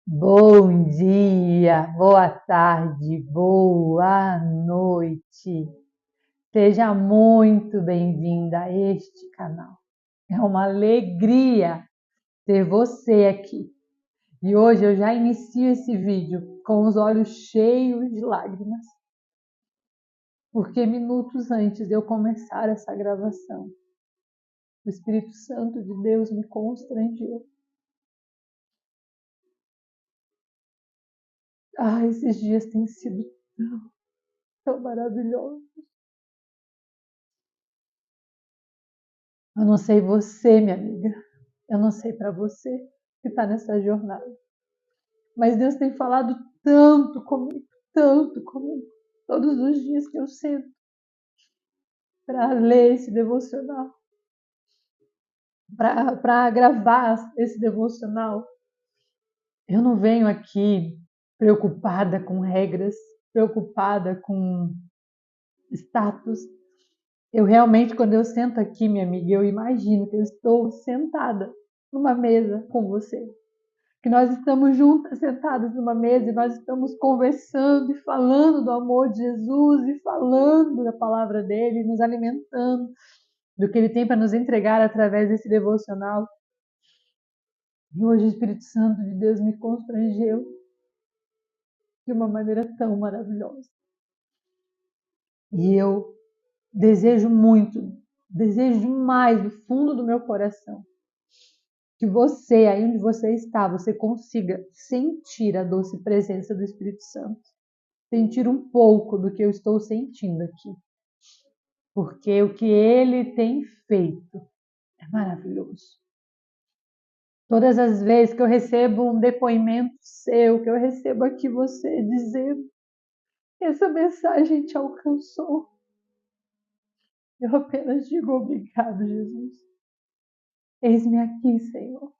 Bom dia, boa tarde, boa noite. Seja muito bem-vinda a este canal. É uma alegria ter você aqui. E hoje eu já inicio esse vídeo com os olhos cheios de lágrimas, porque minutos antes de eu começar essa gravação, o Espírito Santo de Deus me constrangeu. Esses dias têm sido tão maravilhosos. Eu não sei você, minha amiga. Eu não sei para você que está nessa jornada. Mas Deus tem falado tanto comigo, todos os dias que eu sento para ler esse devocional, para gravar esse devocional. Eu não venho aqui preocupada com regras, preocupada com status. Eu realmente, quando eu sento aqui, minha amiga, eu imagino que eu estou sentada numa mesa com você. Que nós estamos juntas, sentadas numa mesa, e nós estamos conversando e falando do amor de Jesus, e falando da palavra dele, nos alimentando do que ele tem para nos entregar através desse devocional. E hoje o Espírito Santo de Deus me constrangeu de uma maneira tão maravilhosa. E eu desejo demais do fundo do meu coração, que você, aí onde você está, você consiga sentir a doce presença do Espírito Santo. Sentir um pouco do que eu estou sentindo aqui. Porque o que ele tem feito é maravilhoso. Todas as vezes que eu recebo um depoimento seu, que eu recebo aqui você dizendo que essa mensagem te alcançou, eu apenas digo obrigado, Jesus. Eis-me aqui, Senhor.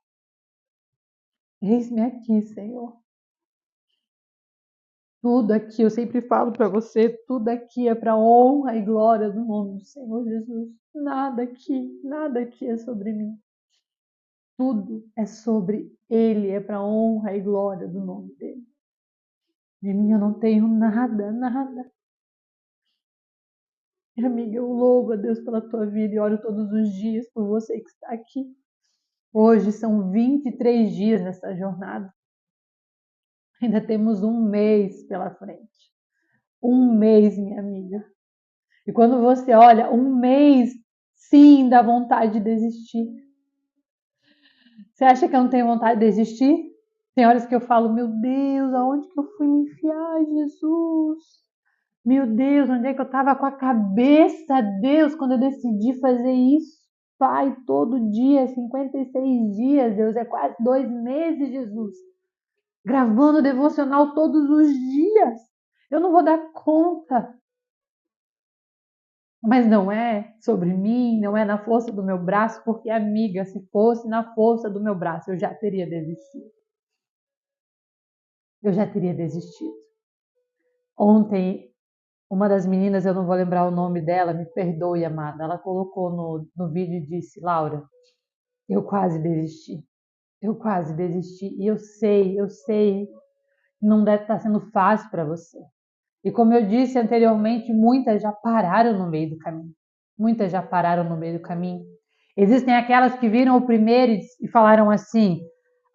Eis-me aqui, Senhor. Tudo aqui, eu sempre falo para você, tudo aqui é para honra e glória do nome do Senhor Jesus. Nada aqui é sobre mim. Tudo é sobre Ele, é para honra e glória do nome dEle. De mim eu não tenho nada. Minha amiga, eu louvo a Deus pela tua vida e oro todos os dias por você que está aqui. Hoje são 23 dias nessa jornada. Ainda temos um mês pela frente. Um mês, minha amiga. E quando você olha, um mês, sim, dá vontade de desistir. Você acha que eu não tenho vontade de desistir? Tem horas que eu falo, meu Deus, aonde que eu fui me enfiar, Jesus? Meu Deus, onde é que eu estava com a cabeça, Deus, quando eu decidi fazer isso? Pai, todo dia, 56 dias, Deus, é quase 2 meses, Jesus. Gravando devocional todos os dias. Eu não vou dar conta. Mas não é sobre mim, não é na força do meu braço, porque, amiga, se fosse na força do meu braço, eu já teria desistido. Ontem, uma das meninas, eu não vou lembrar o nome dela, me perdoe, amada, ela colocou no vídeo e disse, Laura, eu quase desisti. E eu sei, não deve estar sendo fácil para você. E como eu disse anteriormente, muitas já pararam no meio do caminho. Existem aquelas que viram o primeiro e falaram assim,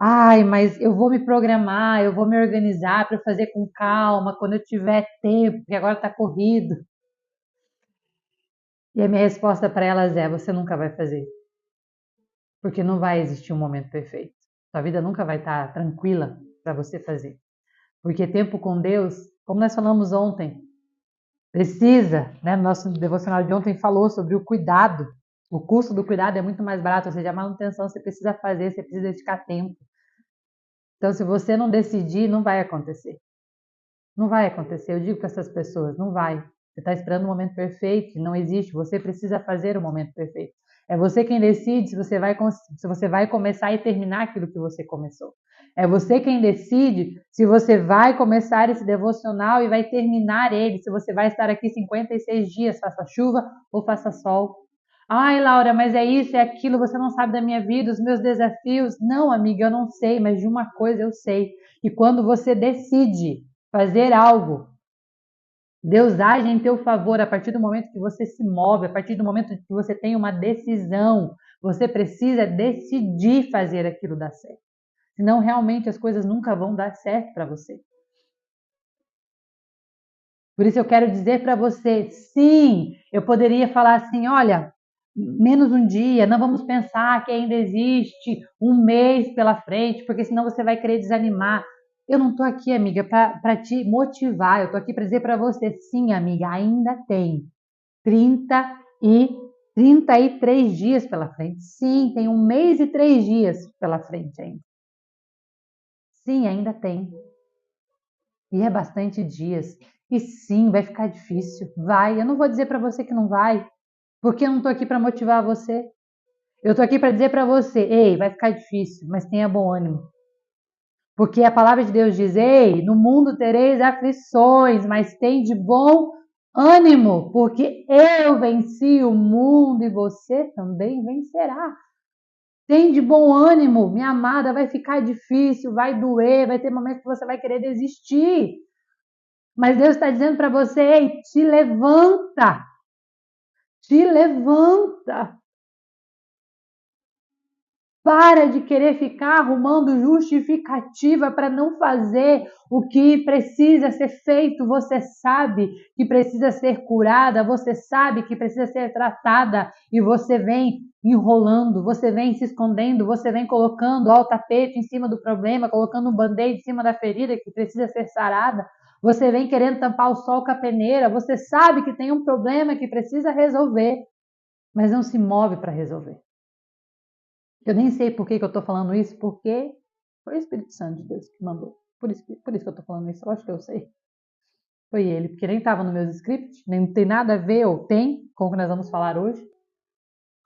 mas eu vou me programar, eu vou me organizar para fazer com calma, quando eu tiver tempo, porque agora está corrido. E a minha resposta para elas é, você nunca vai fazer. Porque não vai existir um momento perfeito. Sua vida nunca vai estar tranquila para você fazer. Porque tempo com Deus, como nós falamos ontem, precisa, né? Nosso devocional de ontem falou sobre o cuidado. O custo do cuidado é muito mais barato, ou seja, a manutenção você precisa fazer, você precisa dedicar tempo. Então, se você não decidir, não vai acontecer. Não vai acontecer. Eu digo para essas pessoas, não vai. Você está esperando o momento perfeito, não existe. Você precisa fazer o momento perfeito. É você quem decide se você vai começar e terminar aquilo que você começou. É você quem decide se você vai começar esse devocional e vai terminar ele, se você vai estar aqui 56 dias, faça chuva ou faça sol. Ai, Laura, mas é isso, é aquilo, você não sabe da minha vida, os meus desafios. Não, amiga, eu não sei, mas de uma coisa eu sei. E quando você decide fazer algo, Deus age em teu favor a partir do momento que você se move, a partir do momento que você tem uma decisão. Você precisa decidir fazer aquilo dar certo. Senão, realmente, as coisas nunca vão dar certo para você. Por isso eu quero dizer para você, sim, eu poderia falar assim, olha, menos um dia, não vamos pensar que ainda existe um mês pela frente, porque senão você vai querer desanimar. Eu não estou aqui, amiga, para te motivar, eu estou aqui para dizer para você, sim, amiga, ainda tem 30 e 33 dias pela frente. Sim, tem um mês e 3 dias pela frente ainda. Sim, ainda tem. E é bastante dias. E sim, vai ficar difícil. Vai. Eu não vou dizer para você que não vai, porque eu não estou aqui para motivar você. Eu estou aqui para dizer para você, ei, vai ficar difícil, mas tenha bom ânimo. Porque a palavra de Deus diz, ei, no mundo tereis aflições, mas tem de bom ânimo, porque eu venci o mundo e você também vencerá. Tem de bom ânimo, minha amada, vai ficar difícil, vai doer, vai ter momentos que você vai querer desistir. Mas Deus está dizendo para você, ei, te levanta. Te levanta. Para de querer ficar arrumando justificativa para não fazer o que precisa ser feito. Você sabe que precisa ser curada, você sabe que precisa ser tratada e você vem enrolando, você vem se escondendo, você vem colocando o tapete em cima do problema, colocando um band-aid em cima da ferida que precisa ser sarada. Você vem querendo tampar o sol com a peneira, você sabe que tem um problema que precisa resolver, mas não se move para resolver. Eu nem sei por que eu estou falando isso, porque foi o Espírito Santo de Deus que mandou. Por isso que eu estou falando isso, eu acho que eu sei. Foi ele, porque nem estava no meu script, nem tem nada a ver, ou tem, com o que nós vamos falar hoje.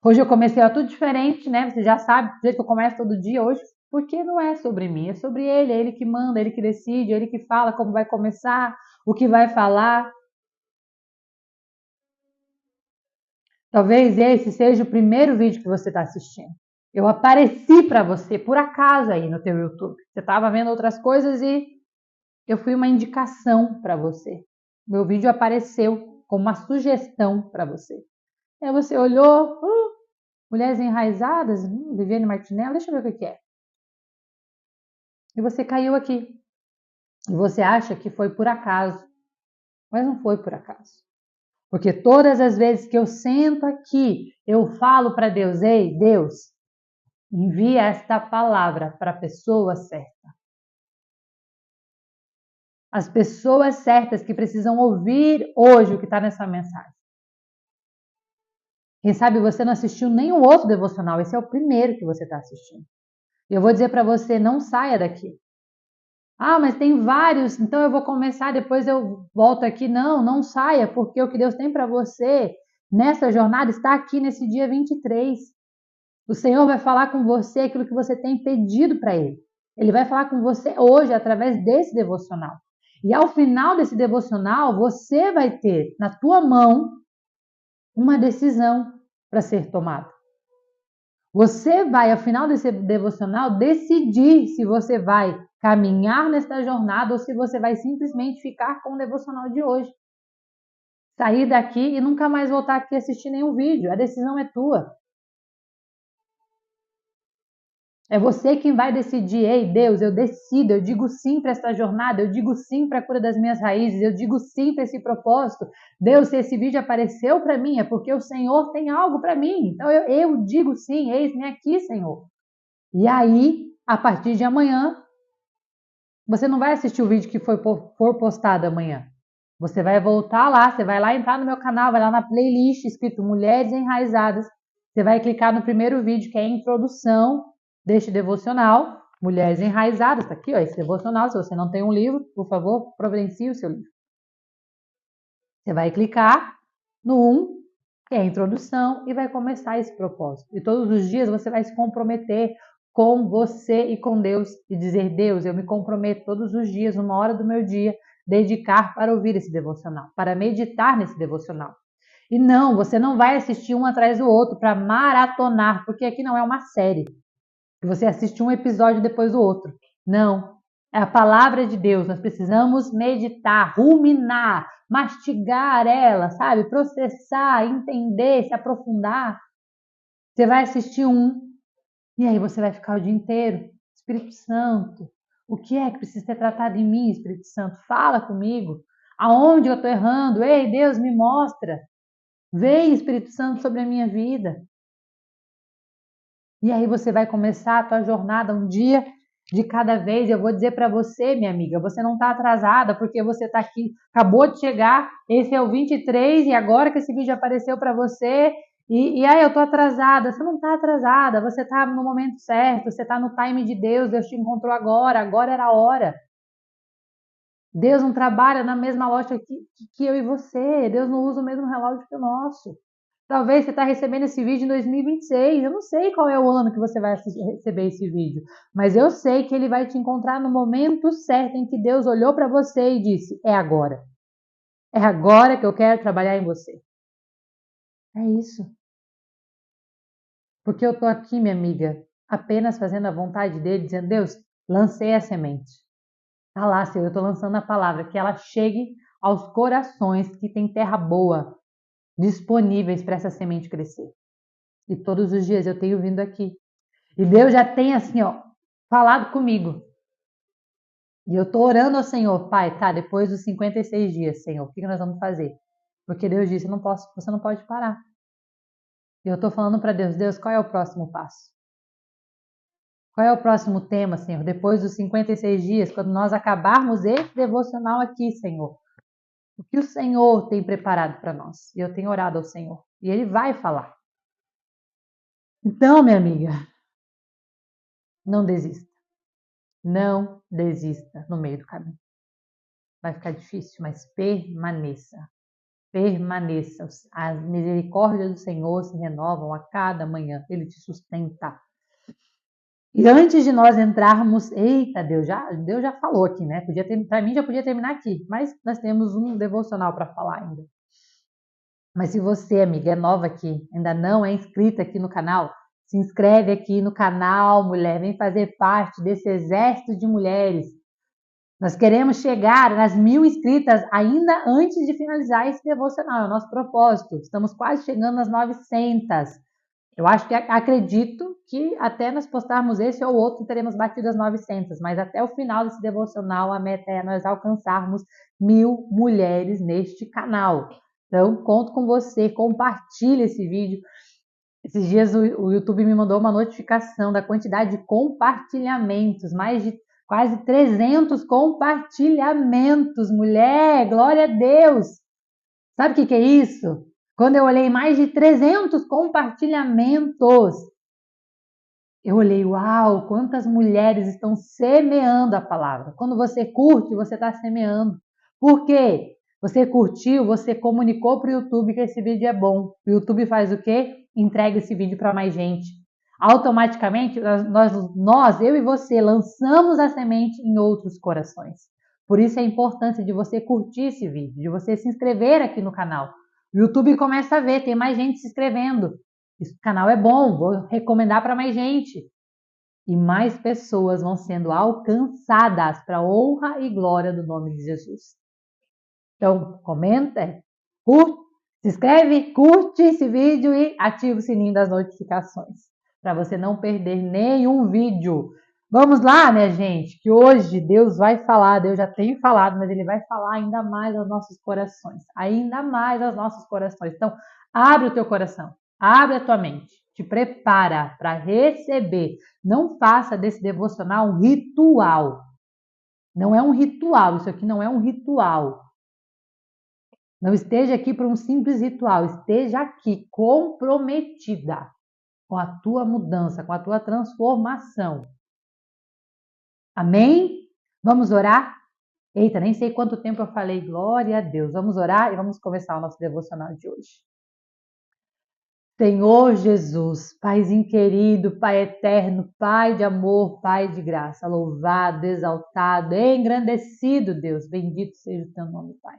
Hoje eu comecei tudo diferente, né? Você já sabe, do jeito que eu começo todo dia hoje, porque não é sobre mim, é sobre ele, é ele que manda, é ele que decide, é ele que fala como vai começar, o que vai falar. Talvez esse seja o primeiro vídeo que você está assistindo. Eu apareci para você por acaso aí no teu YouTube. Você estava vendo outras coisas e eu fui uma indicação para você. Meu vídeo apareceu como uma sugestão para você. Aí você olhou, Mulheres Enraizadas, Viviane Martinello, deixa eu ver o que é. E você caiu aqui. E você acha que foi por acaso. Mas não foi por acaso. Porque todas as vezes que eu sento aqui, eu falo para Deus, ei, Deus, envia esta palavra para a pessoa certa. As pessoas certas que precisam ouvir hoje o que está nessa mensagem. Quem sabe você não assistiu nenhum outro devocional, esse é o primeiro que você está assistindo. E eu vou dizer para você, não saia daqui. Ah, mas tem vários, então eu vou começar, depois eu volto aqui. Não, não saia, porque o que Deus tem para você nessa jornada está aqui nesse dia 23. O Senhor vai falar com você aquilo que você tem pedido para Ele. Ele vai falar com você hoje através desse devocional. E ao final desse devocional, você vai ter na tua mão uma decisão para ser tomada. Você vai, ao final desse devocional, decidir se você vai caminhar nesta jornada ou se você vai simplesmente ficar com o devocional de hoje. Sair daqui e nunca mais voltar aqui assistir nenhum vídeo. A decisão é tua. É você quem vai decidir, ei Deus, eu decido, eu digo sim para esta jornada, eu digo sim para a cura das minhas raízes, eu digo sim para esse propósito. Deus, se esse vídeo apareceu para mim, é porque o Senhor tem algo para mim. Então eu digo sim, eis-me aqui, Senhor. E aí, a partir de amanhã, você não vai assistir o vídeo que for postado amanhã. Você vai voltar lá, você vai lá entrar no meu canal, vai lá na playlist escrito Mulheres Enraizadas. Você vai clicar no primeiro vídeo, que é a introdução deste devocional, Mulheres Enraizadas. Está aqui, ó, esse devocional. Se você não tem um livro, por favor, providencie o seu livro. Você vai clicar no 1, que é a introdução, e vai começar esse propósito. E todos os dias você vai se comprometer com você e com Deus e dizer, Deus, eu me comprometo todos os dias, uma hora do meu dia, dedicar para ouvir esse devocional, para meditar nesse devocional. E não, você não vai assistir um atrás do outro para maratonar, porque aqui não é uma série, que você assiste um episódio depois do outro. Não, é a palavra de Deus, nós precisamos meditar, ruminar, mastigar ela, sabe? Processar, entender, se aprofundar. Você vai assistir um, e aí você vai ficar o dia inteiro. Espírito Santo, o que é que precisa ser tratado em mim, Espírito Santo? Fala comigo. Aonde eu estou errando? Ei, Deus, me mostra. Vem, Espírito Santo, sobre a minha vida. E aí você vai começar a tua jornada um dia de cada vez. Eu vou dizer para você, minha amiga, você não está atrasada porque você está aqui, acabou de chegar, esse é o 23 e agora que esse vídeo apareceu para você e aí eu estou atrasada. Você não está atrasada, você está no momento certo, você está no time de Deus, Deus te encontrou agora era a hora. Deus não trabalha na mesma loja que eu e você, Deus não usa o mesmo relógio que o nosso. Talvez você está recebendo esse vídeo em 2026. Eu não sei qual é o ano que você vai receber esse vídeo, mas eu sei que ele vai te encontrar no momento certo em que Deus olhou para você e disse: é agora. É agora que eu quero trabalhar em você. É isso. Porque eu estou aqui, minha amiga, apenas fazendo a vontade dele, dizendo: Deus, lancei a semente. Tá lá, Senhor, eu estou lançando a palavra, que ela chegue aos corações que têm terra boa, disponíveis para essa semente crescer. E todos os dias eu tenho vindo aqui. E Deus já tem assim, ó, falado comigo. E eu tô orando ao Senhor, Pai, tá, depois dos 56 dias, Senhor, o que nós vamos fazer? Porque Deus disse, você não pode parar. E eu tô falando para Deus, Deus, qual é o próximo passo? Qual é o próximo tema, Senhor? Depois dos 56 dias, quando nós acabarmos esse devocional aqui, Senhor, o que o Senhor tem preparado para nós? E eu tenho orado ao Senhor. E Ele vai falar. Então, minha amiga, não desista. Não desista no meio do caminho. Vai ficar difícil, mas permaneça. Permaneça. As misericórdias do Senhor se renovam a cada manhã. Ele te sustenta. E antes de nós entrarmos, eita, Deus já falou aqui, né? Para mim já podia terminar aqui, mas nós temos um devocional para falar ainda. Mas se você, amiga, é nova aqui, ainda não é inscrita aqui no canal, se inscreve aqui no canal, mulher, vem fazer parte desse exército de mulheres. Nós queremos chegar nas 1.000 inscritas ainda antes de finalizar esse devocional, é o nosso propósito. Estamos quase chegando nas 900. Eu acredito que até nós postarmos esse ou outro, teremos batido as 900, mas até o final desse devocional, a meta é nós alcançarmos 1.000 mulheres neste canal. Então, conto com você, compartilhe esse vídeo. Esses dias o YouTube me mandou uma notificação da quantidade de compartilhamentos, mais de quase 300 compartilhamentos, mulher, glória a Deus! Sabe o que é isso? Quando eu olhei mais de 300 compartilhamentos, eu olhei, uau, quantas mulheres estão semeando a palavra. Quando você curte, você está semeando. Por quê? Você curtiu, você comunicou para o YouTube que esse vídeo é bom. O YouTube faz o quê? Entrega esse vídeo para mais gente. Automaticamente, nós, eu e você, lançamos a semente em outros corações. Por isso a importância de você curtir esse vídeo, de você se inscrever aqui no canal. O YouTube começa a ver, tem mais gente se inscrevendo. Esse canal é bom, vou recomendar para mais gente. E mais pessoas vão sendo alcançadas para a honra e glória do nome de Jesus. Então, comenta, curte, se inscreve, curte esse vídeo e ativa o sininho das notificações, para você não perder nenhum vídeo. Vamos lá, minha gente, que hoje Deus vai falar, Deus já tem falado, mas Ele vai falar ainda mais aos nossos corações, ainda mais aos nossos corações. Então, abre o teu coração, abre a tua mente, te prepara para receber. Não faça desse devocional um ritual. Não é um ritual, isso aqui não é um ritual. Não esteja aqui por um simples ritual, esteja aqui comprometida com a tua mudança, com a tua transformação. Amém? Vamos orar? Eita, nem sei quanto tempo eu falei, glória a Deus. Vamos orar e vamos começar o nosso devocional de hoje. Senhor Jesus, Paizinho querido, Pai eterno, Pai de amor, Pai de graça, louvado, exaltado, engrandecido, Deus, bendito seja o teu nome, Pai.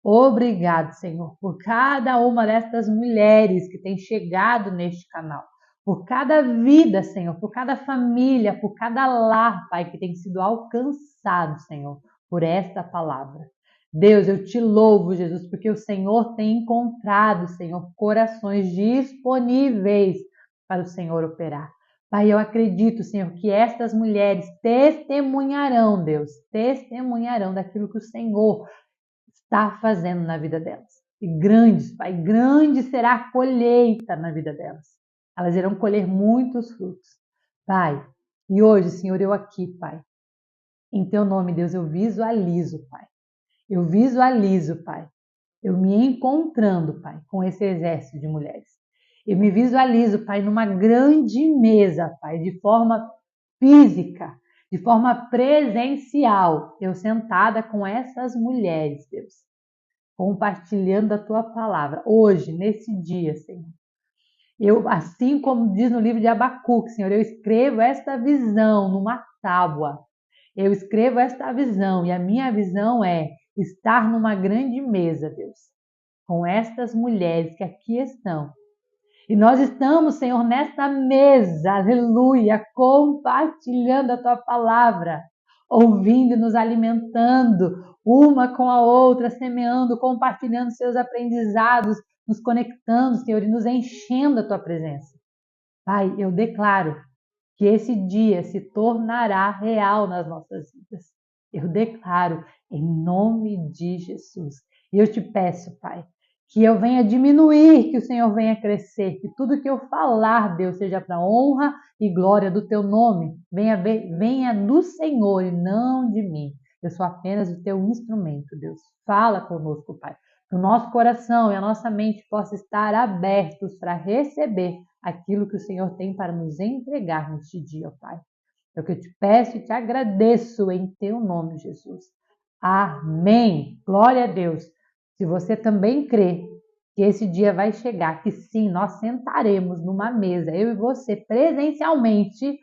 Obrigado, Senhor, por cada uma destas mulheres que tem chegado neste canal, por cada vida, Senhor, por cada família, por cada lar, Pai, que tem sido alcançado, Senhor, por esta palavra. Deus, eu te louvo, Jesus, porque o Senhor tem encontrado, Senhor, corações disponíveis para o Senhor operar. Pai, eu acredito, Senhor, que estas mulheres testemunharão, Deus, testemunharão daquilo que o Senhor está fazendo na vida delas. E grandes, Pai, grande será a colheita na vida delas. Elas irão colher muitos frutos. Pai, e hoje, Senhor, eu aqui, Pai, em Teu nome, Deus, eu visualizo, Pai. Eu visualizo, Pai, eu me encontrando, Pai, com esse exército de mulheres. Eu me visualizo, Pai, numa grande mesa, Pai, de forma física, de forma presencial, eu sentada com essas mulheres, Deus, compartilhando a Tua palavra, hoje, nesse dia, Senhor. Eu, assim como diz no livro de Abacuque, Senhor, eu escrevo esta visão numa tábua. Eu escrevo esta visão e a minha visão é estar numa grande mesa, Deus, com estas mulheres que aqui estão. E nós estamos, Senhor, nesta mesa, aleluia, compartilhando a Tua palavra, ouvindo e nos alimentando, uma com a outra, semeando, compartilhando seus aprendizados, nos conectando, Senhor, e nos enchendo a Tua presença. Pai, eu declaro que esse dia se tornará real nas nossas vidas. Eu declaro em nome de Jesus. E eu te peço, Pai, que eu venha diminuir, que o Senhor venha crescer, que tudo que eu falar, Deus, seja para honra e glória do Teu nome. Venha do Senhor e não de mim. Eu sou apenas o Teu instrumento, Deus. Fala conosco, Pai. Que o nosso coração e a nossa mente possam estar abertos para receber aquilo que o Senhor tem para nos entregar neste dia, ó Pai. É o que eu te peço e te agradeço em Teu nome, Jesus. Amém. Glória a Deus. Se você também crê que esse dia vai chegar, que sim, nós sentaremos numa mesa, eu e você, presencialmente,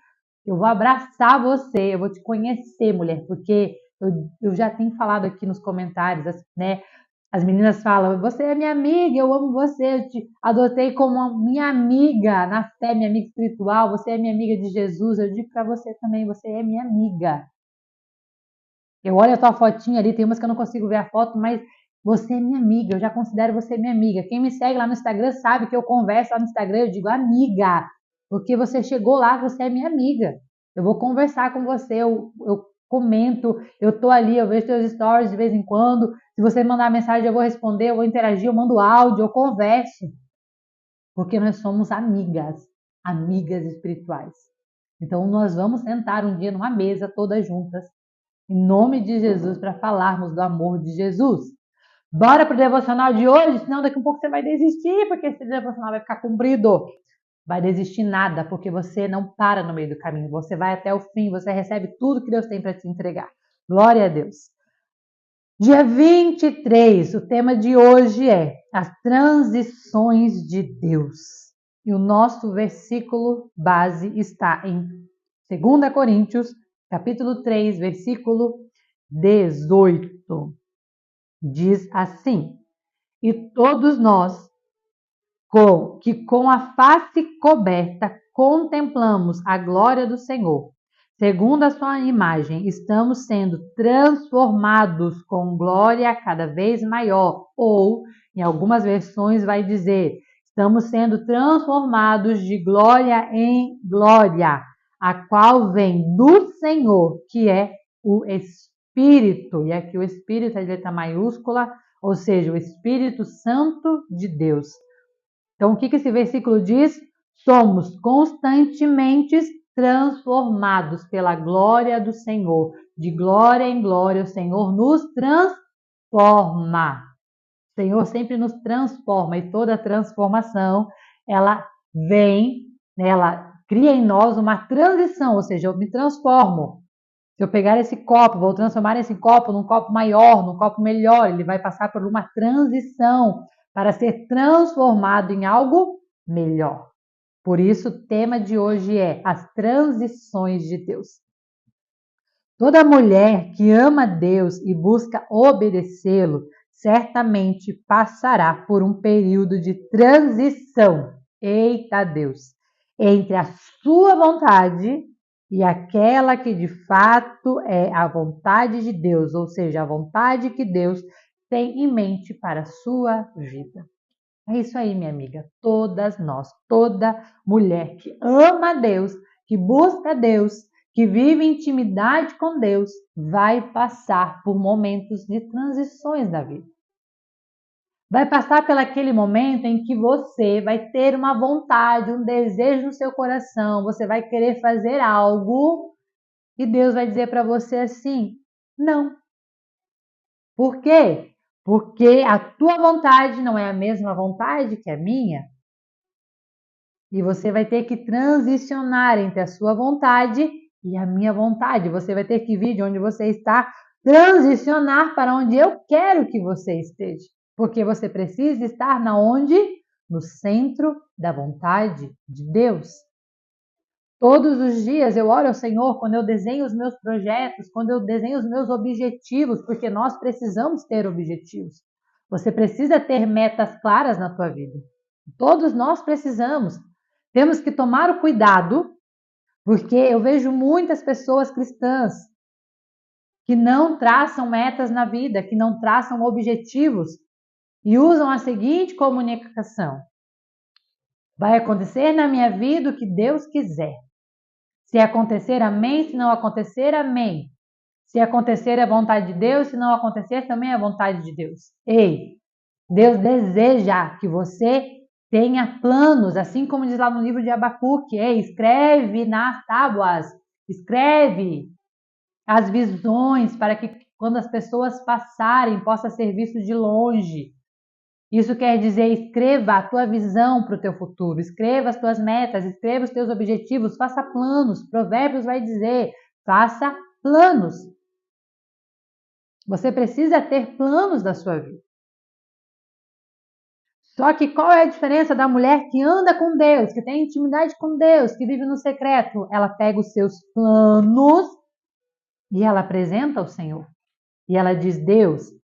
eu vou abraçar você, eu vou te conhecer, mulher, porque eu já tenho falado aqui nos comentários, né? As meninas falam, você é minha amiga, eu amo você, eu te adotei como minha amiga na fé, minha amiga espiritual, você é minha amiga de Jesus, eu digo para você também, você é minha amiga. Eu olho a tua fotinha ali, tem umas que eu não consigo ver a foto, mas você é minha amiga, eu já considero você minha amiga. Quem me segue lá no Instagram sabe que eu converso lá no Instagram, eu digo amiga, porque você chegou lá, você é minha amiga. Eu vou conversar com você, eu comento, eu tô ali, eu vejo teus stories de vez em quando. Se você mandar mensagem, eu vou responder, eu vou interagir, eu mando áudio, eu converso. Porque nós somos amigas, amigas espirituais. Então nós vamos sentar um dia numa mesa todas juntas, em nome de Jesus, para falarmos do amor de Jesus. Bora pro devocional de hoje, senão daqui a um pouco você vai desistir, porque esse devocional vai ficar comprido. Vai desistir nada, porque você não para no meio do caminho. Você vai até o fim, você recebe tudo que Deus tem para te entregar. Glória a Deus. Dia 23, o tema de hoje é as transições de Deus. E o nosso versículo base está em 2 Coríntios, capítulo 3, versículo 18. Diz assim: e todos nós, com a face coberta, contemplamos a glória do Senhor. Segundo a sua imagem, estamos sendo transformados com glória cada vez maior. Ou, em algumas versões, vai dizer, estamos sendo transformados de glória em glória, a qual vem do Senhor, que é o Espírito. E aqui o Espírito é de letra maiúscula, ou seja, o Espírito Santo de Deus. Então, o que esse versículo diz? Somos constantemente transformados pela glória do Senhor. De glória em glória, o Senhor nos transforma. O Senhor sempre nos transforma e toda transformação, ela vem, ela cria em nós uma transição, ou seja, eu me transformo. Se eu pegar esse copo, vou transformar esse copo num copo maior, num copo melhor, ele vai passar por uma transição para ser transformado em algo melhor. Por isso, o tema de hoje é as transições de Deus. Toda mulher que ama Deus e busca obedecê-lo certamente passará por um período de transição. Eita Deus! Entre a sua vontade e aquela que de fato é a vontade de Deus, ou seja, a vontade que Deus tem em mente para a sua vida. É isso aí, minha amiga. Todas nós, toda mulher que ama a Deus, que busca Deus, que vive intimidade com Deus, vai passar por momentos de transições da vida. Vai passar pelaquele momento em que você vai ter uma vontade, um desejo no seu coração, você vai querer fazer algo e Deus vai dizer para você assim: não. Por quê? Porque a tua vontade não é a mesma vontade que a minha. E você vai ter que transicionar entre a sua vontade e a minha vontade. Você vai ter que vir de onde você está, transicionar para onde eu quero que você esteja. Porque você precisa estar na onde? No centro da vontade de Deus. Todos os dias eu oro ao Senhor quando eu desenho os meus projetos, quando eu desenho os meus objetivos, porque nós precisamos ter objetivos. Você precisa ter metas claras na tua vida. Todos nós precisamos. Temos que tomar o cuidado, porque eu vejo muitas pessoas cristãs que não traçam metas na vida, que não traçam objetivos e usam a seguinte comunicação: vai acontecer na minha vida o que Deus quiser. Se acontecer, amém. Se não acontecer, amém. Se acontecer, é vontade de Deus. Se não acontecer, também é vontade de Deus. Ei, Deus deseja que você tenha planos, assim como diz lá no livro de Abacuque. Ei, escreve nas tábuas, escreve as visões para que quando as pessoas passarem, possa ser visto de longe. Isso quer dizer, escreva a tua visão para o teu futuro, escreva as tuas metas, escreva os teus objetivos, faça planos. Provérbios vai dizer, faça planos. Você precisa ter planos da sua vida. Só que qual é a diferença da mulher que anda com Deus, que tem intimidade com Deus, que vive no secreto? Ela pega os seus planos e ela apresenta ao Senhor. E ela diz, Deus,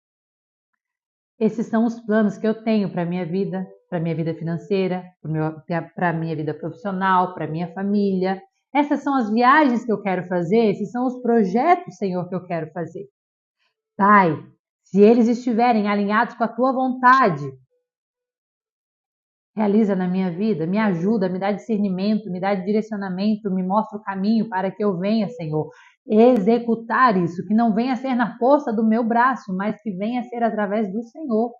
esses são os planos que eu tenho para a minha vida financeira, para a minha vida profissional, para a minha família. Essas são as viagens que eu quero fazer, esses são os projetos, Senhor, que eu quero fazer. Pai, se eles estiverem alinhados com a tua vontade, realiza na minha vida, me ajuda, me dá discernimento, me dá direcionamento, me mostra o caminho para que eu venha, Senhor, executar isso, que não venha a ser na força do meu braço, mas que venha a ser através do Senhor.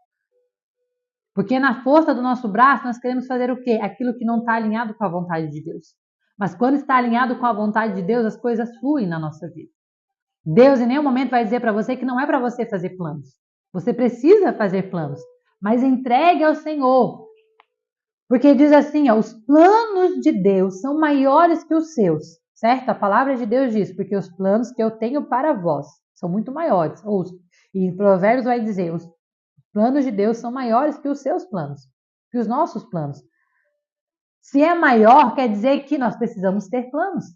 Porque na força do nosso braço nós queremos fazer o quê? Aquilo que não está alinhado com a vontade de Deus. Mas quando está alinhado com a vontade de Deus, as coisas fluem na nossa vida. Deus em nenhum momento vai dizer para você que não é para você fazer planos. Você precisa fazer planos, mas entregue ao Senhor. Porque diz assim, ó, os planos de Deus são maiores que os seus, certo? A palavra de Deus diz, porque os planos que eu tenho para vós são muito maiores. E em Provérbios vai dizer, os planos de Deus são maiores que os seus planos, que os nossos planos. Se é maior, quer dizer que nós precisamos ter planos.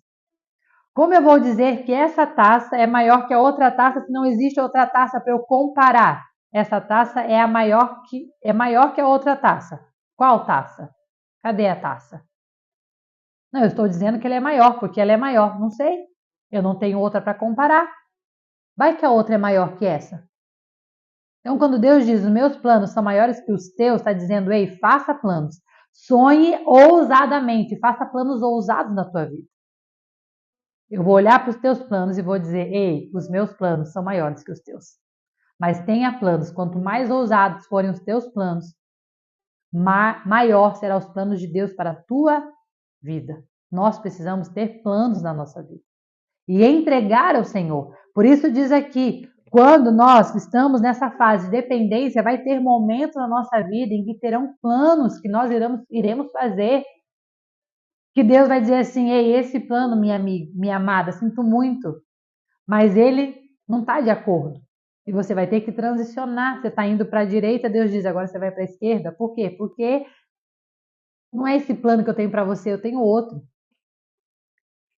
Como eu vou dizer que essa taça é maior que a outra taça se não existe outra taça para eu comparar? Essa taça é maior que a outra taça. Qual taça? Cadê a taça? Não, eu estou dizendo que ela é maior, porque ela é maior. Não sei. Eu não tenho outra para comparar. Vai que a outra é maior que essa. Então, quando Deus diz, os meus planos são maiores que os teus, está dizendo, ei, faça planos. Sonhe ousadamente, faça planos ousados na tua vida. Eu vou olhar para os teus planos e vou dizer, ei, os meus planos são maiores que os teus. Mas tenha planos, quanto mais ousados forem os teus planos, maior serão os planos de Deus para a tua vida. Nós precisamos ter planos na nossa vida e entregar ao Senhor. Por isso diz aqui, quando nós estamos nessa fase de dependência, vai ter momentos na nossa vida em que terão planos que nós iremos fazer, que Deus vai dizer assim, ei, esse plano, minha amiga, minha amada, sinto muito, mas ele não está de acordo. E você vai ter que transicionar. Você está indo para a direita, Deus diz, agora você vai para a esquerda. Por quê? Porque não é esse plano que eu tenho para você, eu tenho outro.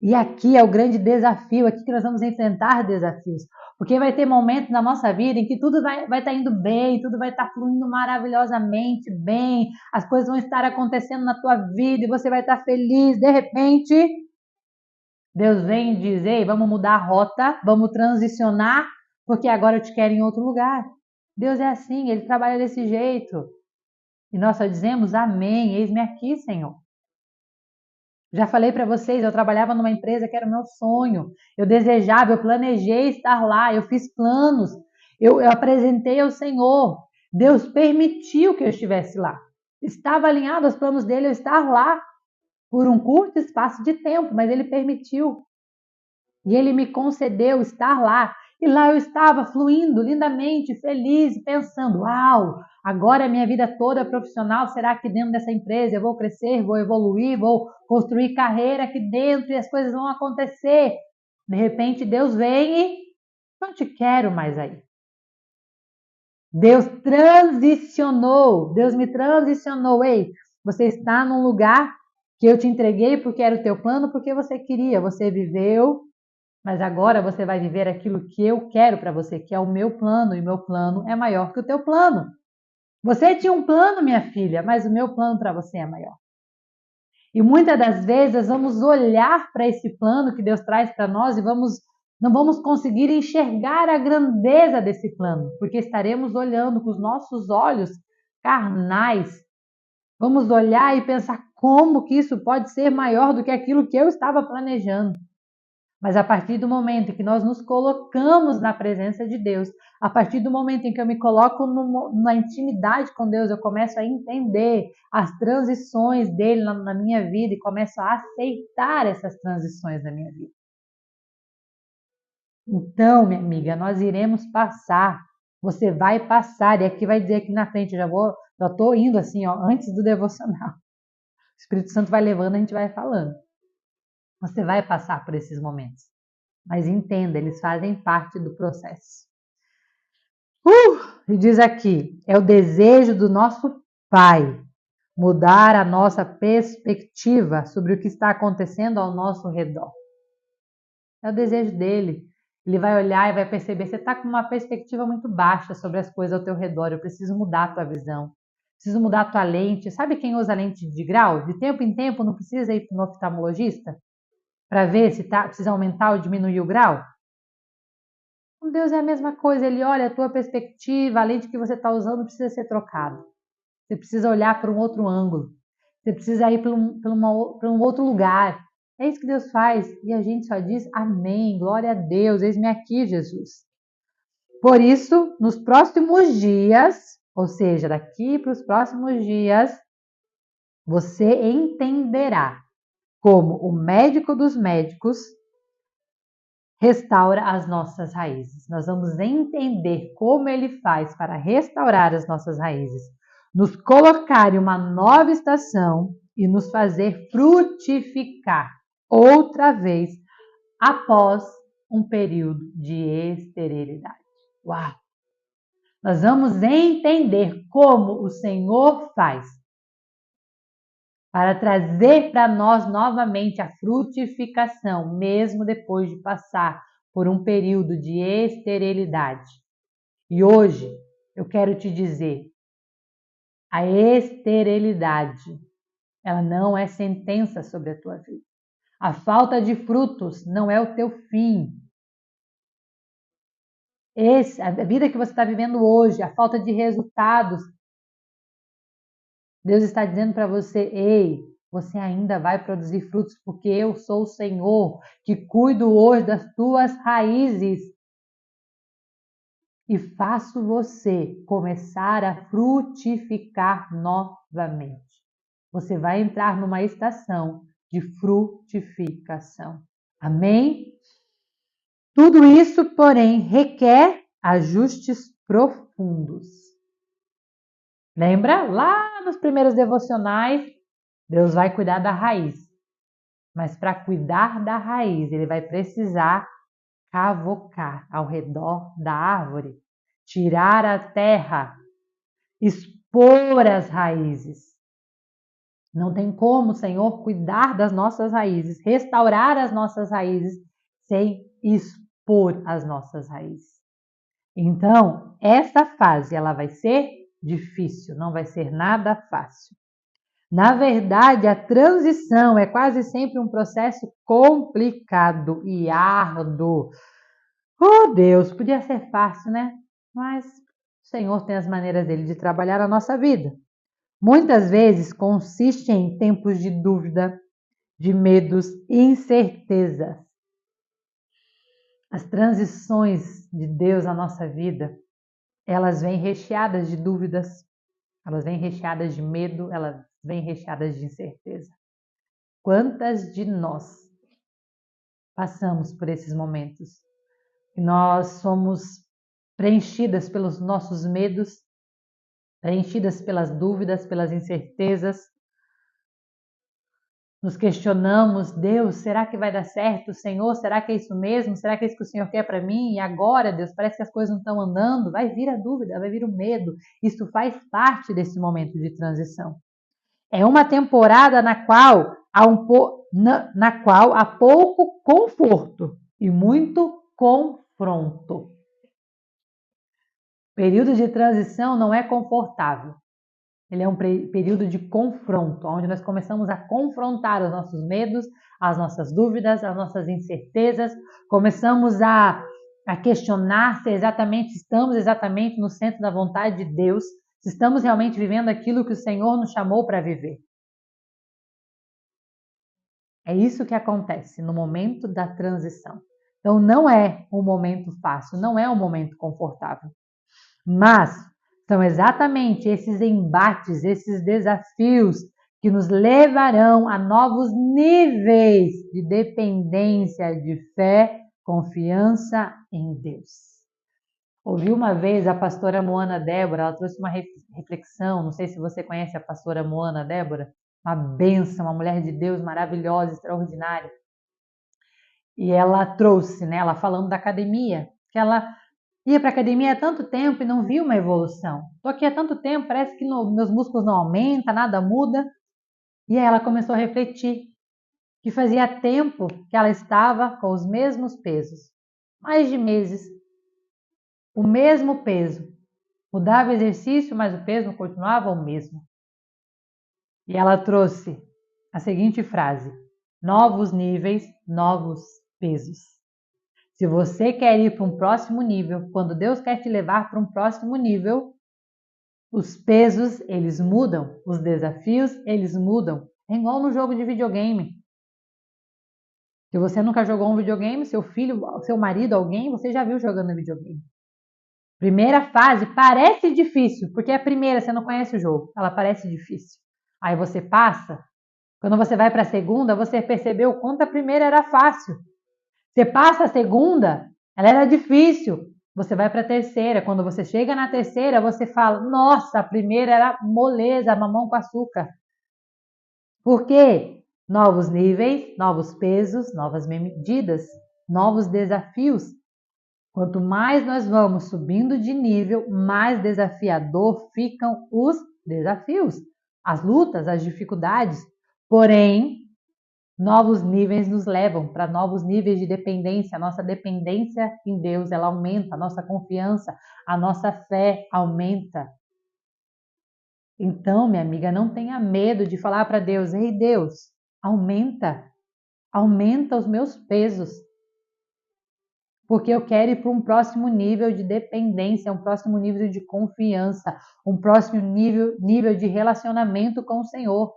E aqui é o grande desafio, aqui que nós vamos enfrentar desafios. Porque vai ter momentos na nossa vida em que tudo vai estar indo bem, tudo vai estar fluindo maravilhosamente bem, as coisas vão estar acontecendo na tua vida e você vai estar feliz. De repente, Deus vem e diz, ei, vamos mudar a rota, vamos transicionar, porque agora eu te quero em outro lugar. Deus é assim, Ele trabalha desse jeito. E nós só dizemos, amém, eis-me aqui, Senhor. Já falei para vocês, eu trabalhava numa empresa que era o meu sonho. Eu desejava, eu planejei estar lá, eu fiz planos, eu apresentei ao Senhor. Deus permitiu que eu estivesse lá. Estava alinhado aos planos dele eu estar lá por um curto espaço de tempo, mas ele permitiu. E ele me concedeu estar lá. E lá eu estava fluindo lindamente, feliz, pensando, uau, agora a minha vida toda profissional será aqui dentro dessa empresa, eu vou crescer, vou evoluir, vou construir carreira aqui dentro e as coisas vão acontecer. De repente Deus vem e não te quero mais aí. Deus transicionou, Deus me transicionou. Ei, você está num lugar que eu te entreguei porque era o teu plano, porque você queria, você viveu, mas agora você vai viver aquilo que eu quero para você, que é o meu plano, e o meu plano é maior que o teu plano. Você tinha um plano, minha filha, mas o meu plano para você é maior. E muitas das vezes vamos olhar para esse plano que Deus traz para nós e não vamos conseguir enxergar a grandeza desse plano, porque estaremos olhando com os nossos olhos carnais. Vamos olhar e pensar como que isso pode ser maior do que aquilo que eu estava planejando. Mas a partir do momento em que nós nos colocamos na presença de Deus, a partir do momento em que eu me coloco na intimidade com Deus, eu começo a entender as transições dele na minha vida e começo a aceitar essas transições na minha vida. Então, minha amiga, nós iremos passar. Você vai passar. E aqui vai dizer aqui na frente, já estou indo assim, ó, antes do devocional. O Espírito Santo vai levando, a gente vai falando. Você vai passar por esses momentos. Mas entenda, eles fazem parte do processo. E diz aqui, é o desejo do nosso Pai mudar a nossa perspectiva sobre o que está acontecendo ao nosso redor. É o desejo dele. Ele vai olhar e vai perceber, você está com uma perspectiva muito baixa sobre as coisas ao teu redor, eu preciso mudar a tua visão. Preciso mudar a tua lente. Sabe quem usa lente de grau? De tempo em tempo não precisa ir para um oftalmologista para ver se precisa aumentar ou diminuir o grau? Com Deus é a mesma coisa, ele olha a tua perspectiva, a lente que você está usando precisa ser trocada. Você precisa olhar para um outro ângulo. Você precisa ir para um outro lugar. É isso que Deus faz. E a gente só diz amém, glória a Deus, eis-me aqui, Jesus. Por isso, nos próximos dias, ou seja, daqui para os próximos dias, você entenderá como o médico dos médicos restaura as nossas raízes. Nós vamos entender como ele faz para restaurar as nossas raízes, nos colocar em uma nova estação e nos fazer frutificar outra vez após um período de esterilidade. Uau! Nós vamos entender como o Senhor faz para trazer para nós novamente a frutificação, mesmo depois de passar por um período de esterilidade. E hoje eu quero te dizer, a esterilidade, ela não é sentença sobre a tua vida. A falta de frutos não é o teu fim. A vida que você está vivendo hoje, a falta de resultados, Deus está dizendo para você, ei, você ainda vai produzir frutos, porque eu sou o Senhor que cuido hoje das tuas raízes e faço você começar a frutificar novamente. Você vai entrar numa estação de frutificação. Amém? Tudo isso, porém, requer ajustes profundos. Lembra? Lá nos primeiros devocionais, Deus vai cuidar da raiz. Mas para cuidar da raiz, ele vai precisar cavocar ao redor da árvore, tirar a terra, expor as raízes. Não tem como, Senhor, cuidar das nossas raízes, restaurar as nossas raízes, sem expor as nossas raízes. Então, essa fase, ela vai ser difícil, não vai ser nada fácil. Na verdade, a transição é quase sempre um processo complicado e árduo. Oh, Deus, podia ser fácil, né? Mas o Senhor tem as maneiras dele de trabalhar a nossa vida. Muitas vezes consiste em tempos de dúvida, de medos e incertezas. As transições de Deus na nossa vida, elas vêm recheadas de dúvidas, elas vêm recheadas de medo, elas vêm recheadas de incerteza. Quantas de nós passamos por esses momentos? E nós somos preenchidas pelos nossos medos, preenchidas pelas dúvidas, pelas incertezas. Nos questionamos, Deus, será que vai dar certo? Senhor, será que é isso mesmo? Será que é isso que o Senhor quer para mim? E agora, Deus, parece que as coisas não estão andando. Vai vir a dúvida, vai vir o medo. Isso faz parte desse momento de transição. É uma temporada na qual há pouco conforto e muito confronto. O período de transição não é confortável. Ele é um período de confronto, onde nós começamos a confrontar os nossos medos, as nossas dúvidas, as nossas incertezas, começamos a questionar se estamos exatamente no centro da vontade de Deus, se estamos realmente vivendo aquilo que o Senhor nos chamou para viver. É isso que acontece no momento da transição. Então não é um momento fácil, não é um momento confortável, mas são exatamente esses embates, esses desafios que nos levarão a novos níveis de dependência, de fé, confiança em Deus. Ouvi uma vez a pastora Moana Débora, ela trouxe uma reflexão, não sei se você conhece a pastora Moana Débora, uma bênção, uma mulher de Deus maravilhosa, extraordinária. E ela trouxe, né, ela falando da academia, que ela ia para a academia há tanto tempo e não viu uma evolução. Estou aqui há tanto tempo, parece que meus músculos não aumentam, nada muda. E aí ela começou a refletir que fazia tempo que ela estava com os mesmos pesos, mais de meses, o mesmo peso. Mudava o exercício, mas o peso continuava o mesmo. E ela trouxe a seguinte frase: novos níveis, novos pesos. Se você quer ir para um próximo nível, quando Deus quer te levar para um próximo nível, os pesos, eles mudam, os desafios, eles mudam. É igual no jogo de videogame. Se você nunca jogou um videogame, seu filho, seu marido, alguém, você já viu jogando videogame. Primeira fase parece difícil, porque a primeira você não conhece o jogo, ela parece difícil. Aí você passa, quando você vai para a segunda, você percebeu o quanto a primeira era fácil. Você passa a segunda, ela era difícil. Você vai para a terceira. Quando você chega na terceira, você fala: nossa, a primeira era moleza, mamão com açúcar. Por quê? Novos níveis, novos pesos, novas medidas, novos desafios. Quanto mais nós vamos subindo de nível, mais desafiador ficam os desafios, as lutas, as dificuldades. Porém, novos níveis nos levam para novos níveis de dependência. A nossa dependência em Deus, ela aumenta, a nossa confiança, a nossa fé aumenta. Então, minha amiga, não tenha medo de falar para Deus: ei, Deus, aumenta os meus pesos. Porque eu quero ir para um próximo nível de dependência, um próximo nível de confiança, um próximo nível de relacionamento com o Senhor.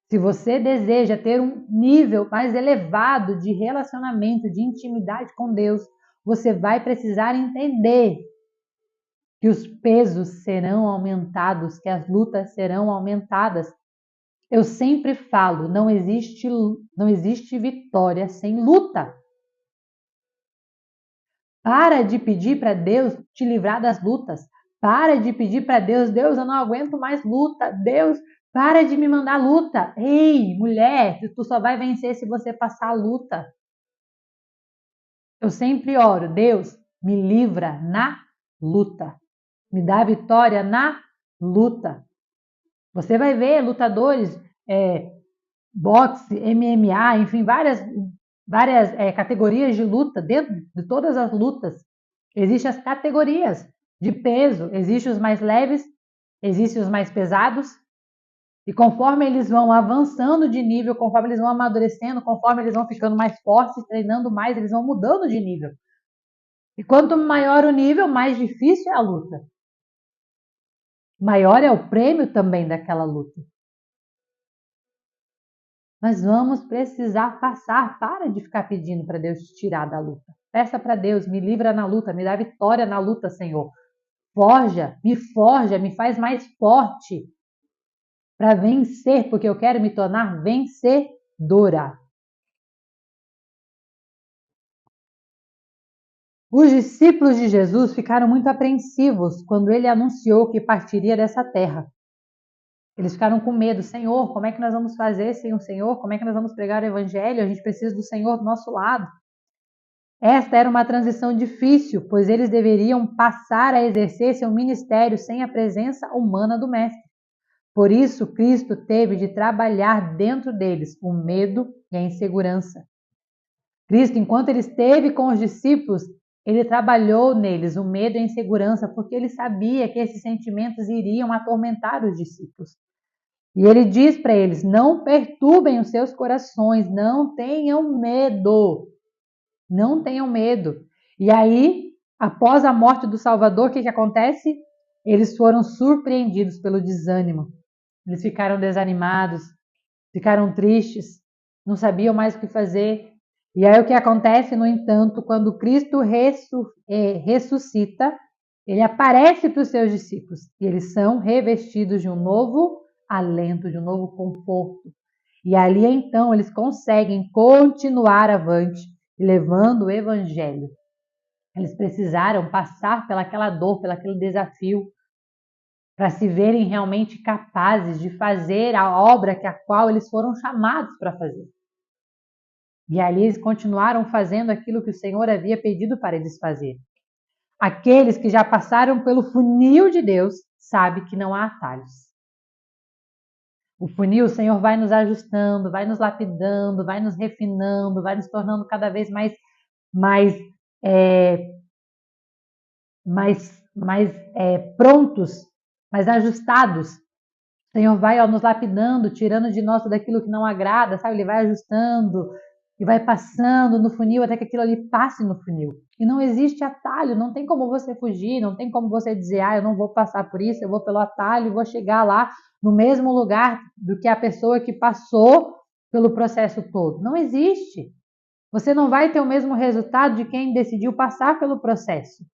Se você deseja ter um nível mais elevado de relacionamento, de intimidade com Deus, você vai precisar entender que os pesos serão aumentados, que as lutas serão aumentadas. Eu sempre falo, não existe vitória sem luta. Para de pedir para Deus te livrar das lutas. Para de pedir para Deus: Deus, eu não aguento mais luta. Deus, para de me mandar luta. Ei, mulher, tu só vai vencer se você passar a luta. Eu sempre oro: Deus, me livra na luta. Me dá vitória na luta. Você vai ver lutadores, boxe, MMA, enfim, várias categorias de luta. Dentro de todas as lutas, existem as categorias de peso. Existem os mais leves, existem os mais pesados. E conforme eles vão avançando de nível, conforme eles vão amadurecendo, conforme eles vão ficando mais fortes, treinando mais, eles vão mudando de nível. E quanto maior o nível, mais difícil é a luta. Maior é o prêmio também daquela luta. Nós vamos precisar passar. Para de ficar pedindo para Deus te tirar da luta. Peça para Deus, me livra na luta, me dá vitória na luta, Senhor. Forja, me faz mais forte para vencer, porque eu quero me tornar vencedora. Os discípulos de Jesus ficaram muito apreensivos quando ele anunciou que partiria dessa terra. Eles ficaram com medo. Senhor, como é que nós vamos fazer sem o Senhor? Como é que nós vamos pregar o evangelho? A gente precisa do Senhor do nosso lado. Esta era uma transição difícil, pois eles deveriam passar a exercer seu ministério sem a presença humana do Mestre. Por isso, Cristo teve de trabalhar dentro deles o medo e a insegurança. Cristo, enquanto ele esteve com os discípulos, ele trabalhou neles o medo e a insegurança, porque ele sabia que esses sentimentos iriam atormentar os discípulos. E ele diz para eles: não perturbem os seus corações, não tenham medo. Não tenham medo. E aí, após a morte do Salvador, o que acontece? Eles foram surpreendidos pelo desânimo. Eles ficaram desanimados, ficaram tristes, não sabiam mais o que fazer. E aí o que acontece, no entanto, quando Cristo ressuscita, ele aparece para os seus discípulos e eles são revestidos de um novo alento, de um novo conforto. E ali então eles conseguem continuar avante, levando o evangelho. Eles precisaram passar pelaquela dor, pelaquele desafio, para se verem realmente capazes de fazer a obra que a qual eles foram chamados para fazer. E ali eles continuaram fazendo aquilo que o Senhor havia pedido para eles fazer. Aqueles que já passaram pelo funil de Deus sabem que não há atalhos. O funil, o Senhor vai nos ajustando, vai nos lapidando, vai nos refinando, vai nos tornando cada vez mais prontos, mais ajustados. O Senhor vai nos lapidando, tirando de nós tudo aquilo que não agrada, sabe? Ele vai ajustando e vai passando no funil até que aquilo ali passe no funil. E não existe atalho, não tem como você fugir, não tem como você dizer, eu não vou passar por isso, eu vou pelo atalho e vou chegar lá no mesmo lugar do que a pessoa que passou pelo processo todo. Não existe. Você não vai ter o mesmo resultado de quem decidiu passar pelo processo.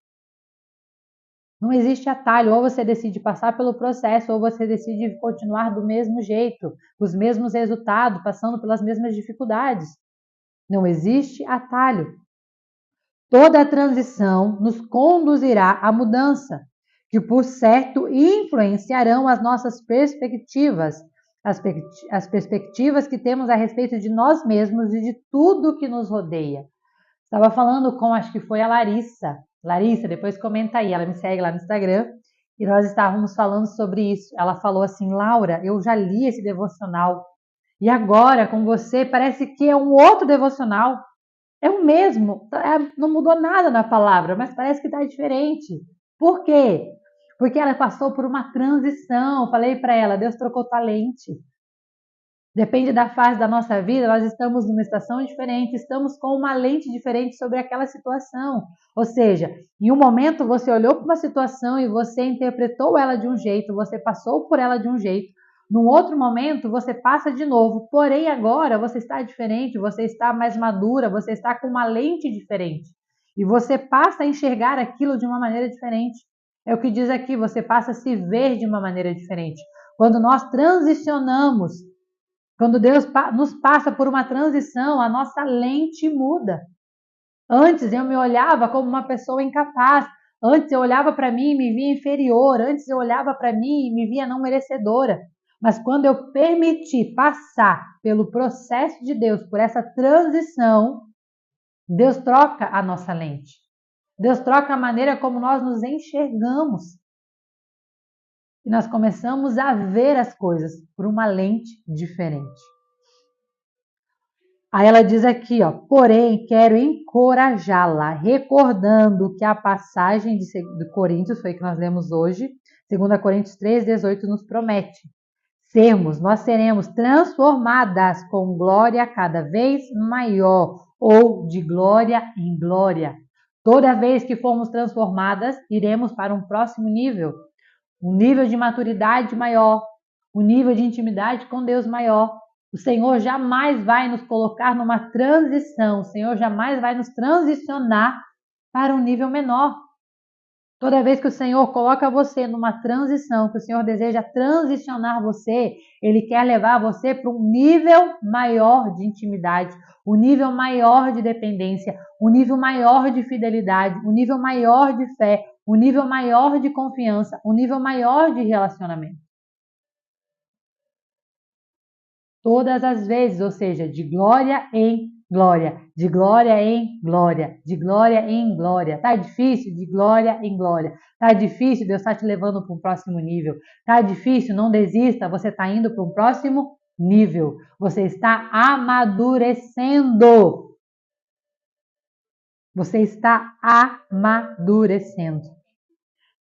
Não existe atalho, ou você decide passar pelo processo, ou você decide continuar do mesmo jeito, com os mesmos resultados, passando pelas mesmas dificuldades. Não existe atalho. Toda a transição nos conduzirá à mudança, que por certo influenciarão as nossas perspectivas, as perspectivas que temos a respeito de nós mesmos e de tudo que nos rodeia. Estava falando com, acho que foi a Larissa. Larissa, depois comenta aí, ela me segue lá no Instagram, e nós estávamos falando sobre isso. Ela falou assim: Laura, eu já li esse devocional, e agora com você parece que é um outro devocional. É o mesmo, não mudou nada na palavra, mas parece que está diferente. Por quê? Porque ela passou por uma transição. Falei para ela, Deus trocou tua lente. Depende da fase da nossa vida, nós estamos numa estação diferente, estamos com uma lente diferente sobre aquela situação. Ou seja, em um momento você olhou para uma situação e você interpretou ela de um jeito, você passou por ela de um jeito. Num outro momento você passa de novo, porém agora você está diferente, você está mais madura, você está com uma lente diferente. E você passa a enxergar aquilo de uma maneira diferente. É o que diz aqui, você passa a se ver de uma maneira diferente. Quando nós transicionamos, quando Deus nos passa por uma transição, a nossa lente muda. Antes eu me olhava como uma pessoa incapaz. Antes eu olhava para mim e me via inferior. Antes eu olhava para mim e me via não merecedora. Mas quando eu permiti passar pelo processo de Deus, por essa transição, Deus troca a nossa lente. Deus troca a maneira como nós nos enxergamos. e nós começamos a ver as coisas por uma lente diferente. Aí ela diz aqui, ó, porém quero encorajá-la, recordando que a passagem de Coríntios, foi que nós lemos hoje, 2 Coríntios 3,18 nos promete. Nós seremos transformadas com glória cada vez maior, ou de glória em glória. Toda vez que formos transformadas, iremos para um próximo nível, um nível de maturidade maior, um nível de intimidade com Deus maior. O Senhor jamais vai nos colocar numa transição, o Senhor jamais vai nos transicionar para um nível menor. Toda vez que o Senhor coloca você numa transição, que o Senhor deseja transicionar você, Ele quer levar você para um nível maior de intimidade, um nível maior de dependência, um nível maior de fidelidade, um nível maior de fé, um nível maior de confiança, um nível maior de relacionamento. Todas as vezes, ou seja, de glória em glória, de glória em glória, de glória em glória. Tá difícil? De glória em glória. Tá difícil? Deus está te levando para um próximo nível. Tá difícil? Não desista, você está indo para um próximo nível. Você está amadurecendo. Você está amadurecendo.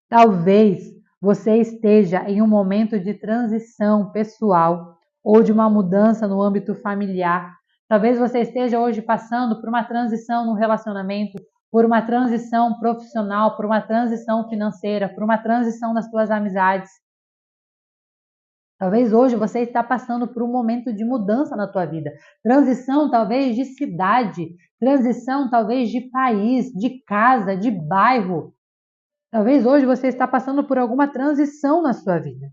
Talvez você esteja em um momento de transição pessoal ou de uma mudança no âmbito familiar. Talvez você esteja hoje passando por uma transição no relacionamento, por uma transição profissional, por uma transição financeira, por uma transição nas suas amizades. Talvez hoje você está passando por um momento de mudança na tua vida. Transição talvez de cidade, transição talvez de país, de casa, de bairro. Talvez hoje você está passando por alguma transição na sua vida.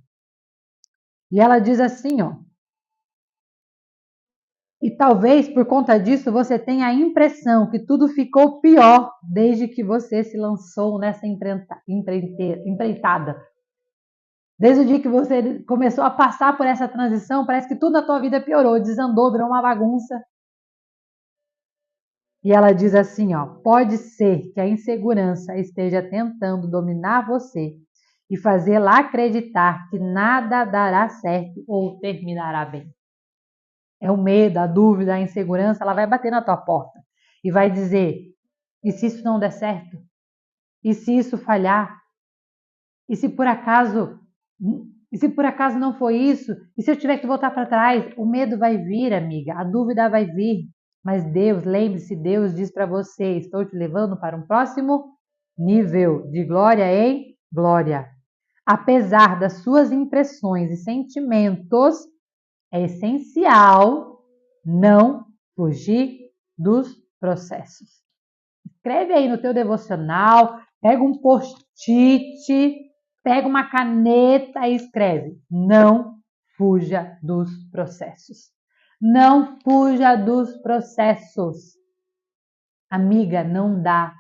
E ela diz assim, ó. E talvez por conta disso você tenha a impressão que tudo ficou pior desde que você se lançou nessa empreitada. Desde o dia que você começou a passar por essa transição, parece que tudo na tua vida piorou, desandou, virou uma bagunça. E ela diz assim, ó, pode ser que a insegurança esteja tentando dominar você e fazê-la acreditar que nada dará certo ou terminará bem. É o medo, a dúvida, a insegurança, ela vai bater na tua porta e vai dizer, e se isso não der certo? E se isso falhar? E se por acaso não foi isso? E se eu tiver que voltar para trás? O medo vai vir, amiga, a dúvida vai vir. Mas Deus, lembre-se, Deus diz para você, estou te levando para um próximo nível de glória em glória. Apesar das suas impressões e sentimentos, é essencial não fugir dos processos. Escreve aí no teu devocional, pega um post-it, pega uma caneta e escreve. Não fuja dos processos. Não fuja dos processos. Amiga, não dá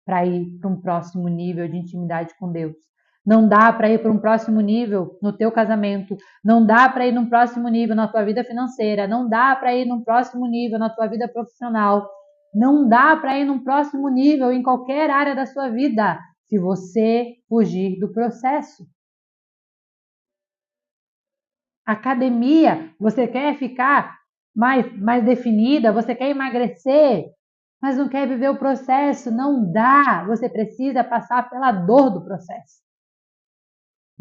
para ir para um próximo nível de intimidade com Deus. Não dá para ir para um próximo nível no teu casamento. Não dá para ir num próximo nível na tua vida financeira. Não dá para ir num próximo nível na tua vida profissional. Não dá para ir num próximo nível em qualquer área da sua vida se você fugir do processo. Academia, você quer ficar mais definida, você quer emagrecer, mas não quer viver o processo, não dá. Você precisa passar pela dor do processo.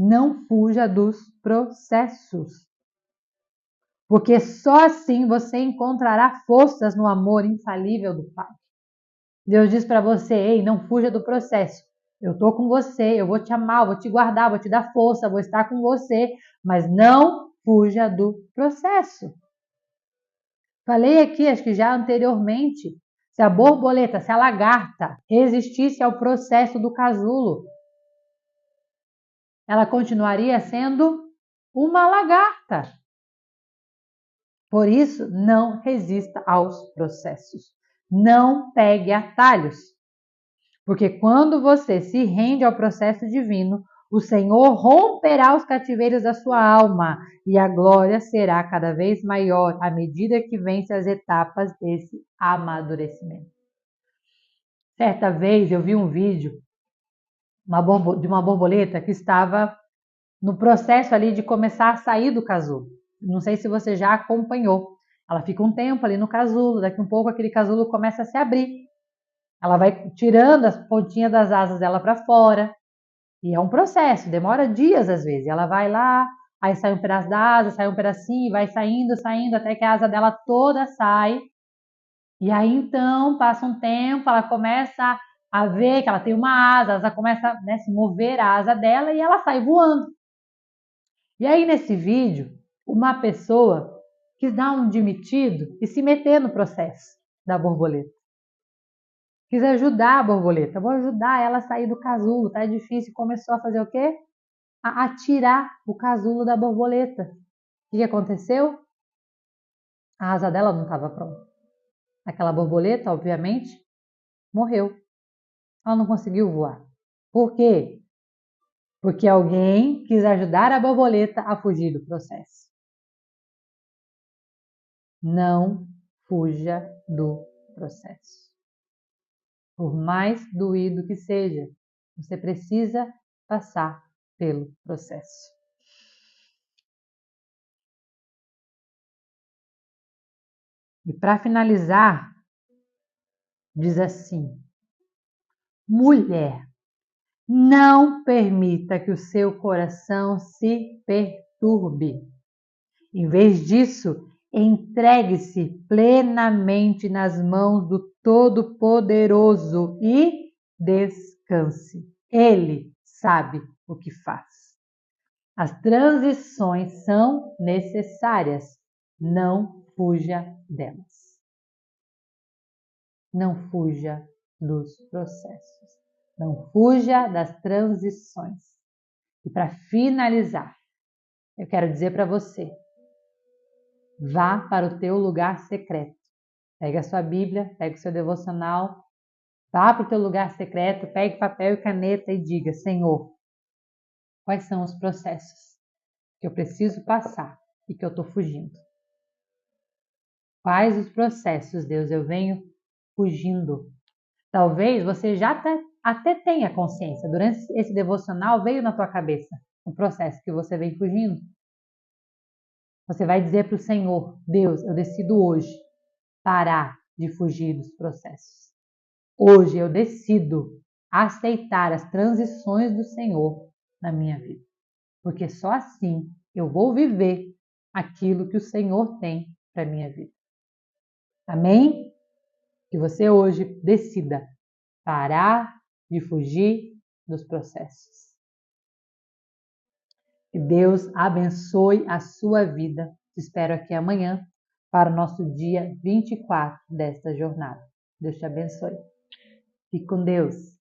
Não fuja dos processos. Porque só assim você encontrará forças no amor infalível do Pai. Deus diz para você, ei, não fuja do processo. Eu estou com você, eu vou te amar, vou te guardar, vou te dar força, vou estar com você, mas não fuja do processo. Falei aqui, acho que já anteriormente, se a borboleta, se a lagarta resistisse ao processo do casulo, ela continuaria sendo uma lagarta. Por isso, não resista aos processos. Não pegue atalhos. Porque quando você se rende ao processo divino, o Senhor romperá os cativeiros da sua alma e a glória será cada vez maior à medida que vence as etapas desse amadurecimento. Certa vez eu vi um vídeo de uma borboleta que estava no processo ali de começar a sair do casulo. Não sei se você já acompanhou. Ela fica um tempo ali no casulo, daqui um pouco aquele casulo começa a se abrir. Ela vai tirando as pontinhas das asas dela para fora. E é um processo, demora dias às vezes. Ela vai lá, aí sai um pedaço da asa, sai um pedacinho, vai saindo, saindo, até que a asa dela toda sai. E aí então, passa um tempo, ela começa a ver que ela tem uma asa começa a, né, se mover a asa dela e ela sai voando. E aí nesse vídeo, uma pessoa quis dar um demitido e se meter no processo da borboleta. Quis ajudar a borboleta, vou ajudar ela a sair do casulo, tá difícil. Começou a fazer o quê? A atirar o casulo da borboleta. O que aconteceu? A asa dela não estava pronta. Aquela borboleta, obviamente, morreu. Ela não conseguiu voar. Por quê? Porque alguém quis ajudar a borboleta a fugir do processo. Não fuja do processo. Por mais doído que seja, você precisa passar pelo processo. E para finalizar, diz assim: mulher, não permita que o seu coração se perturbe. Em vez disso, entregue-se plenamente nas mãos do Todo-Poderoso e descanse. Ele sabe o que faz. As transições são necessárias. Não fuja delas. Não fuja dos processos. Não fuja das transições. E para finalizar, eu quero dizer para você: vá para o teu lugar secreto. Pega a sua Bíblia, pega o seu devocional, vá para o teu lugar secreto, pegue papel e caneta e diga: Senhor, quais são os processos que eu preciso passar e que eu estou fugindo? Quais os processos, Deus, eu venho fugindo? Talvez você já até tenha consciência. Durante esse devocional veio na tua cabeça o processo que você vem fugindo. Você vai dizer para o Senhor: Deus, eu decido hoje parar de fugir dos processos. Hoje eu decido aceitar as transições do Senhor na minha vida. Porque só assim eu vou viver aquilo que o Senhor tem para a minha vida. Amém? Que você hoje decida parar de fugir dos processos. Que Deus abençoe a sua vida. Te espero aqui amanhã para o nosso dia 24 desta jornada. Deus te abençoe. Fique com Deus.